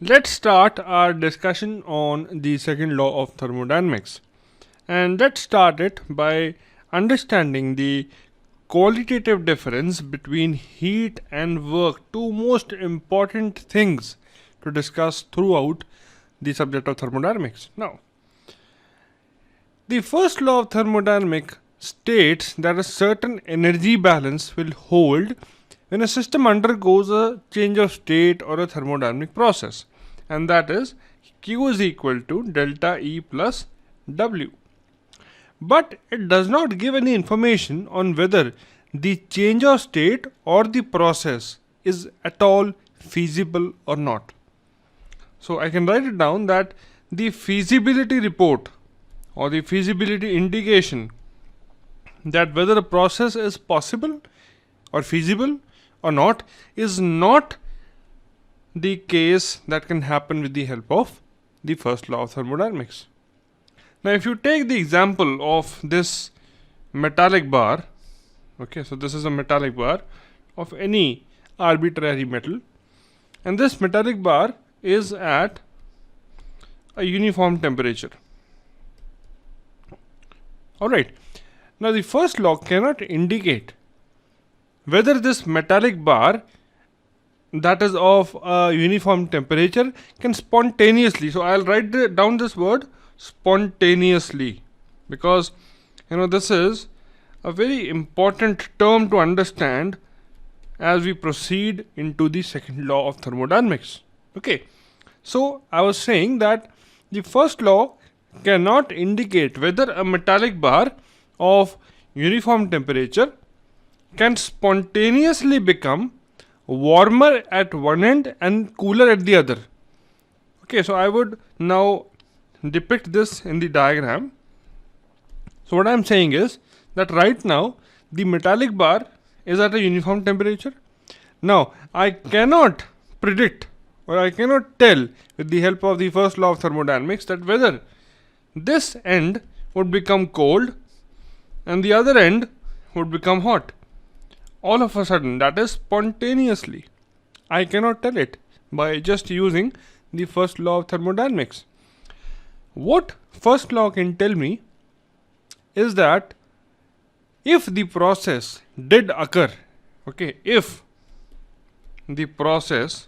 Let's start our discussion on the second law of thermodynamics. And let's start it by understanding the qualitative difference between heat and work, two most important things to discuss throughout the subject of thermodynamics. Now, the first law of thermodynamics states that a certain energy balance will hold when a system undergoes a change of state or a thermodynamic process, and that is Q is equal to delta E plus W. But it does not give any information on whether the change of state or the process is at all feasible or not. So I can write it down that the feasibility report or the feasibility indication that whether a process is possible or feasible or not is not the case that can happen with the help of the first law of thermodynamics. Now, if you take the example of this metallic bar, okay, so this is a metallic bar of any arbitrary metal, and this metallic bar is at a uniform temperature. Alright, now the first law cannot indicate whether this metallic bar that is of a uniform temperature can spontaneously, so I'll write down this word spontaneously, because this is a very important term to understand as we proceed into the second law of thermodynamics. Okay, so I was saying that the first law cannot indicate whether a metallic bar of uniform temperature can spontaneously become warmer at one end and cooler at the other. Okay, so I would now depict this in the diagram. So what I am saying is that right now the metallic bar is at a uniform temperature. Now I cannot predict or I cannot tell with the help of the first law of thermodynamics that whether this end would become cold and the other end would become hot all of a sudden, that is spontaneously. I cannot tell it by just using the first law of thermodynamics. What first law can tell me is that if the process did occur, okay, if the process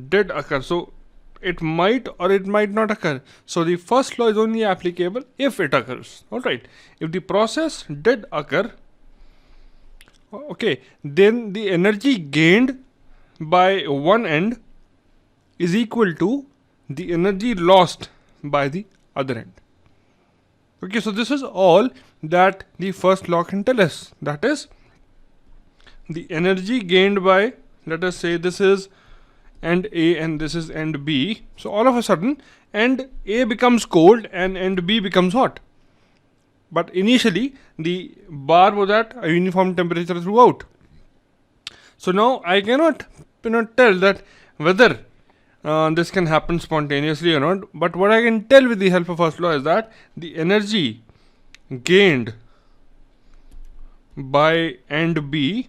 did occur, so it might or it might not occur. So the first law is only applicable if it occurs. Alright, if the process did occur, okay, then the energy gained by one end is equal to the energy lost by the other end. Okay, so this is all that the first law can tell us. That is, the energy gained by, let us say this is end A and this is end B. So all of a sudden end A becomes cold and end B becomes hot. But initially the bar was at a uniform temperature throughout. So now I cannot tell that whether this can happen spontaneously or not. But what I can tell with the help of first law is that the energy gained by end B,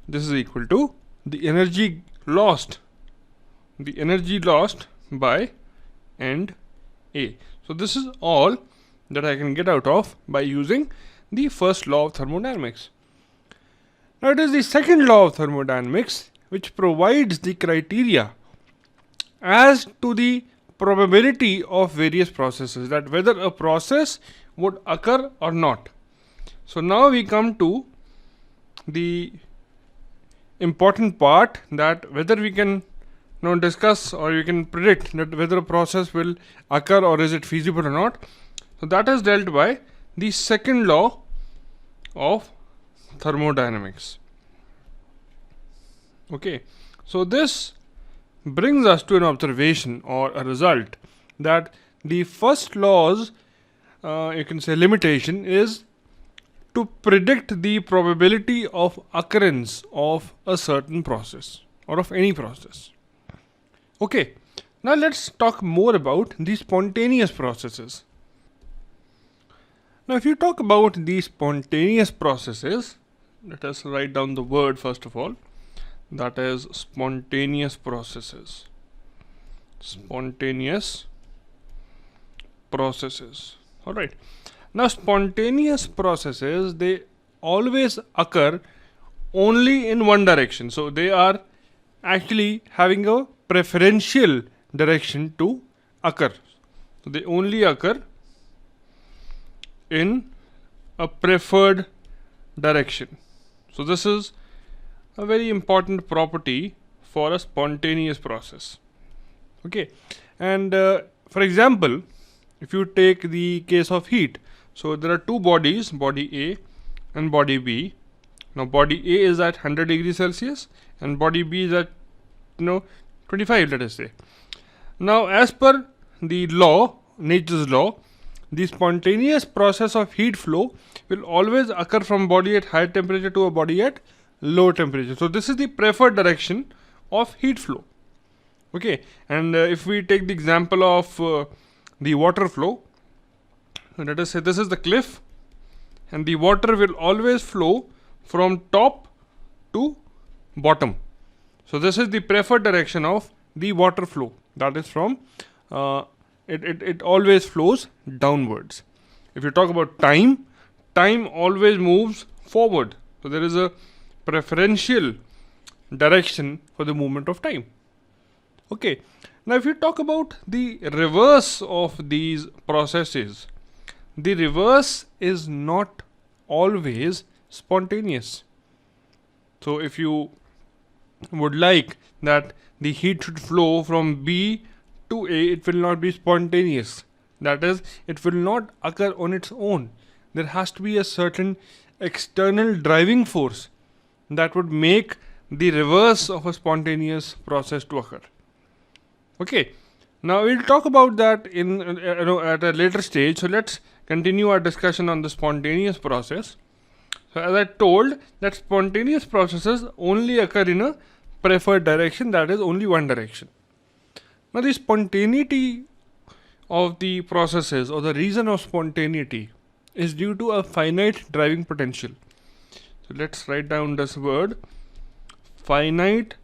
this is equal to the energy lost by end A. So this is all that I can get out of by using the first law of thermodynamics. Now it is the second law of thermodynamics which provides the criteria as to the probability of various processes, that whether a process would occur or not. So now we come to the important part, that whether we can discuss or we can predict that whether a process will occur or is it feasible or not. So that is dealt by the second law of thermodynamics. Okay, so this brings us to an observation or a result that the first law's you can say limitation is to predict the probability of occurrence of a certain process or of any process. Okay, now let's talk more about the spontaneous processes. Now if you talk about the spontaneous processes, let us write down the word first of all, that is spontaneous processes. Spontaneous processes. All right. Now, spontaneous processes, they always occur only in one direction. So they are actually having a preferential direction to occur. So they only occur in a preferred direction. So this is a very important property for a spontaneous process. Okay, and for example, if you take the case of heat, so there are two bodies, body A and body B. Now body A is at 100 degrees Celsius and body B is at 25, let us say. Now as per the law, nature's law, the spontaneous process of heat flow will always occur from body at high temperature to a body at low temperature. So this is the preferred direction of heat flow. Okay, and if we take the example of the water flow, let us say this is the cliff and the water will always flow from top to bottom. So this is the preferred direction of the water flow, that is from it always flows downwards. If you talk about time, time always moves forward. So there is a preferential direction for the movement of time. Okay, now if you talk about the reverse of these processes, the reverse is not always spontaneous. So if you would like that the heat should flow from B to A, it will not be spontaneous. That is, it will not occur on its own. There has to be a certain external driving force that would make the reverse of a spontaneous process to occur. Okay, now we'll talk about that in at a later stage. So let's continue our discussion on the spontaneous process. So as I told, that spontaneous processes only occur in a preferred direction, that is only one direction. Now the spontaneity of the processes, or the reason of spontaneity, is due to a finite driving potential. So let's write down this word, finite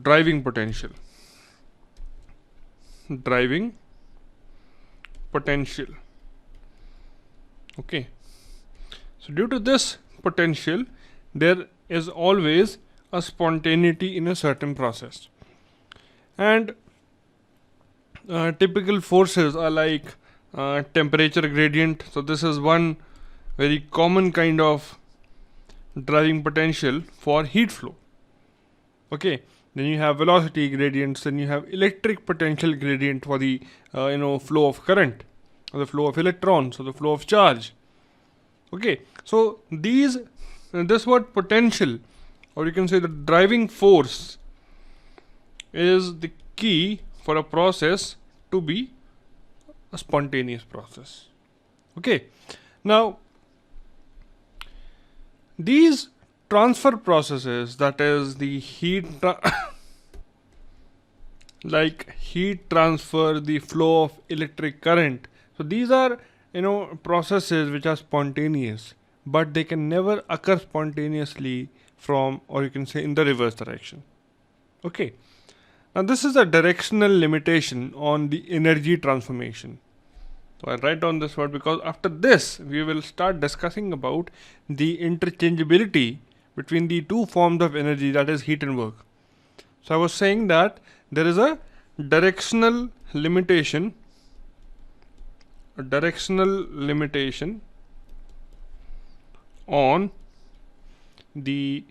driving potential. Driving potential. Okay, so due to this potential, there is always a spontaneity in a certain process, and typical forces are like temperature gradient. So this is one very common kind of driving potential for heat flow. Okay, then you have velocity gradients, then you have electric potential gradient for the flow of current, or the flow of electrons, or the flow of charge. Okay, so this word potential, or you can say the driving force, is the key for a process to be a spontaneous process. Okay, now these transfer processes, that is the like heat transfer, the flow of electric current, so these are processes which are spontaneous, but they can never occur spontaneously from, or you can say, in the reverse direction. Okay, now this is a directional limitation on the energy transformation. So I write down this word because after this we will start discussing about the interchangeability between the two forms of energy, that is heat and work. So I was saying that there is a directional limitation on the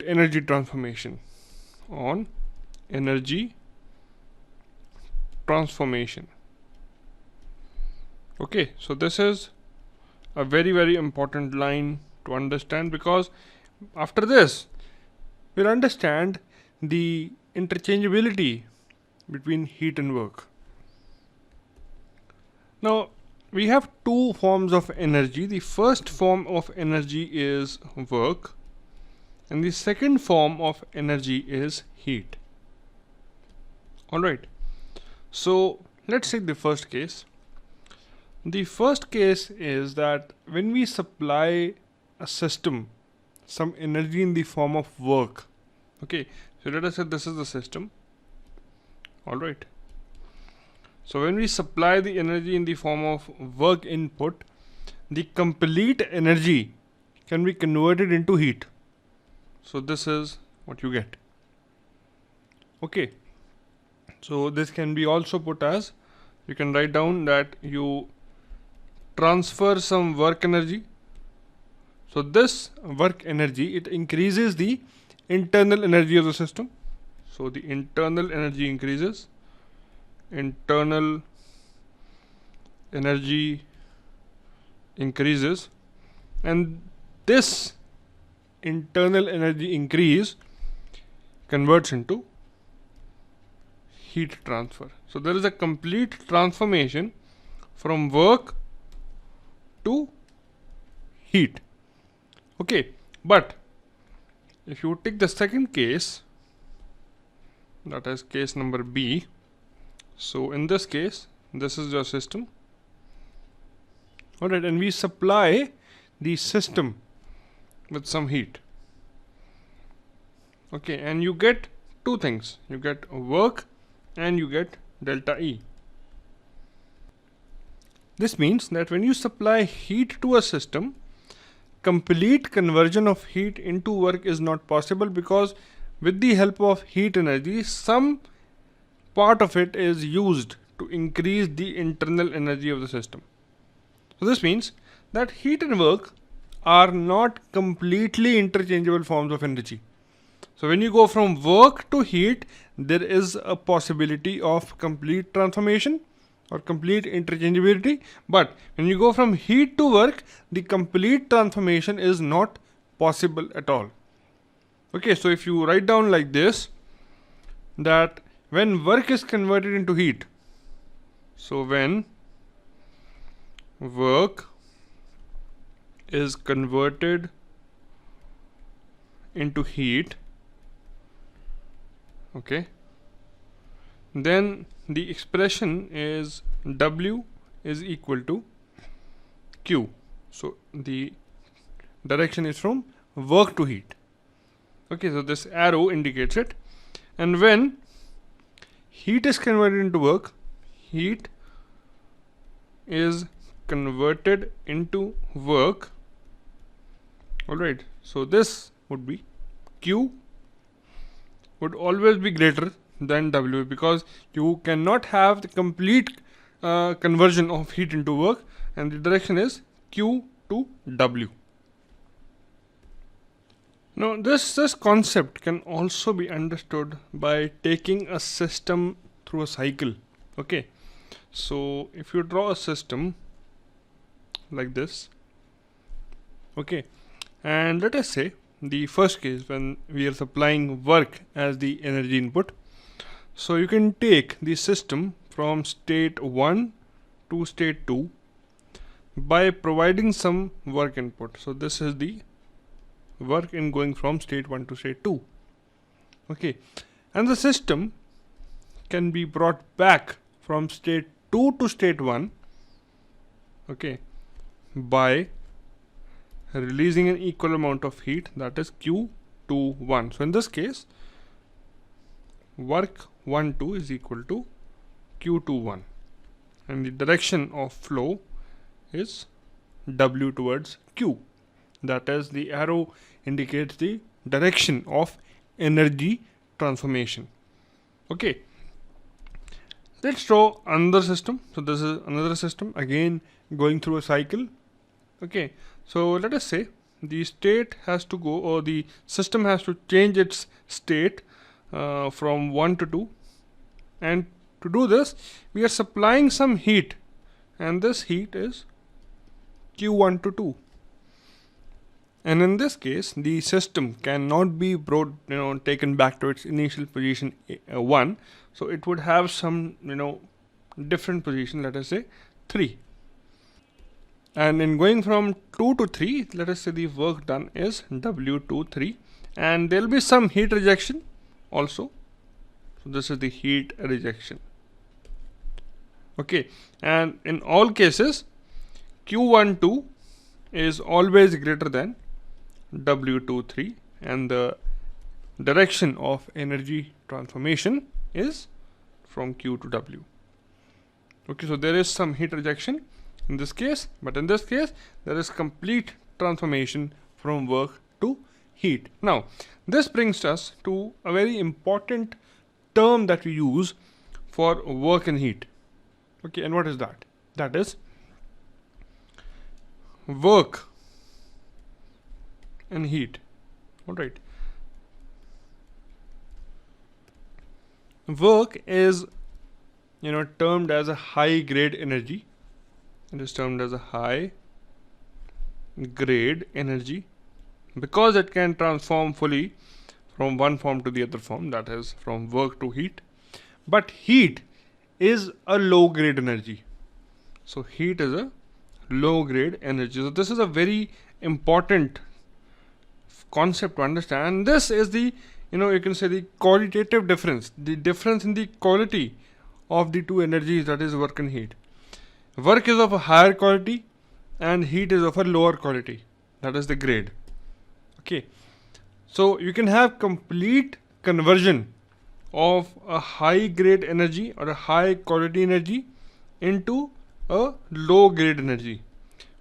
energy transformation, Okay, so this is a very, very important line to understand, because after this we'll understand the interchangeability between heat and work. Now we have two forms of energy. The first form of energy is work, and the second form of energy is heat. Alright, so let's take the first case. The first case is that when we supply a system some energy in the form of work. Okay, so let us say this is the system. Alright. So when we supply the energy in the form of work input, the complete energy can be converted into heat. So this is what you get. Okay. So this can be also put as, you can write down that you transfer some work energy. So this work energy, it increases the internal energy of the system. So the internal energy increases. Internal energy increases, and this internal energy increase converts into heat transfer. So there is a complete transformation from work to heat. Okay, but if you take the second case, that is case number B. So in this case, this is your system. Alright, and we supply the system with some heat. Okay, and you get two things. You get work and you get delta E. This means that when you supply heat to a system, complete conversion of heat into work is not possible, because with the help of heat energy, some part of it is used to increase the internal energy of the system. So this means that heat and work are not completely interchangeable forms of energy. So when you go from work to heat, there is a possibility of complete transformation or complete interchangeability. But when you go from heat to work, the complete transformation is not possible at all. Okay, so if you write down like this, that when work is converted into heat, so when work is converted into heat, okay, then the expression is W is equal to Q. So the direction is from work to heat. Okay, so this arrow indicates it. And when heat is converted into work, heat is converted into work. Alright, so this would be Q would always be greater than W, because you cannot have the complete conversion of heat into work, and the direction is Q to W. Now this concept can also be understood by taking a system through a cycle. Okay, so if you draw a system like this, okay, and let us say the first case, when we are supplying work as the energy input, so you can take the system from state 1 to state 2 by providing some work input. So this is the work in going from state 1 to state 2. Okay, and the system can be brought back from state 2 to state 1, okay, by releasing an equal amount of heat, that is Q to 1. So in this case, work 1 2 is equal to Q to 1, and the direction of flow is W towards Q. That is, the arrow indicates the direction of energy transformation. Okay, let's draw another system. So this is another system, again going through a cycle. Okay, so let us say the state has to go, or the system has to change its state from 1 to 2, and to do this we are supplying some heat, and this heat is Q1 to 2. And in this case, the system cannot be brought, taken back to its initial position 1. So it would have some, different position, let us say 3. And in going from 2 to 3, let us say the work done is W to 3, and there will be some heat rejection also. So this is the heat rejection. Okay, and in all cases, Q12 is always greater than W23, and the direction of energy transformation is from Q to W. Okay, so there is some heat rejection in this case, but in this case there is complete transformation from work to heat. Now this brings us to a very important term that we use for work and heat. Okay, and what is that? That is work and heat. All right. Work is termed as a high grade energy. It is termed as a high grade energy because it can transform fully from one form to the other form, that is from work to heat. But heat is a low grade energy. So heat is a low grade energy. So this is a very important concept to understand. This is the you can say the qualitative difference, the difference in the quality of the two energies, that is work and heat. Work is of a higher quality and heat is of a lower quality, that is the grade. Okay, so you can have complete conversion of a high grade energy or a high quality energy into a low grade energy,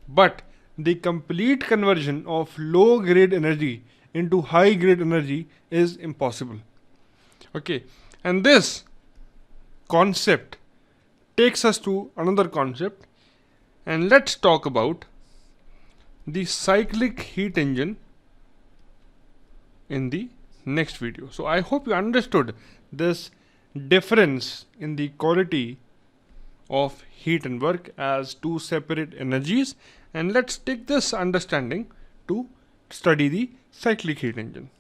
but the complete conversion of low grade energy into high grade energy is impossible. Okay, and this concept takes us to another concept, and let's talk about the cyclic heat engine in the next video. So I hope you understood this difference in the quality of heat and work as two separate energies, and let's take this understanding to study the cyclic heat engine.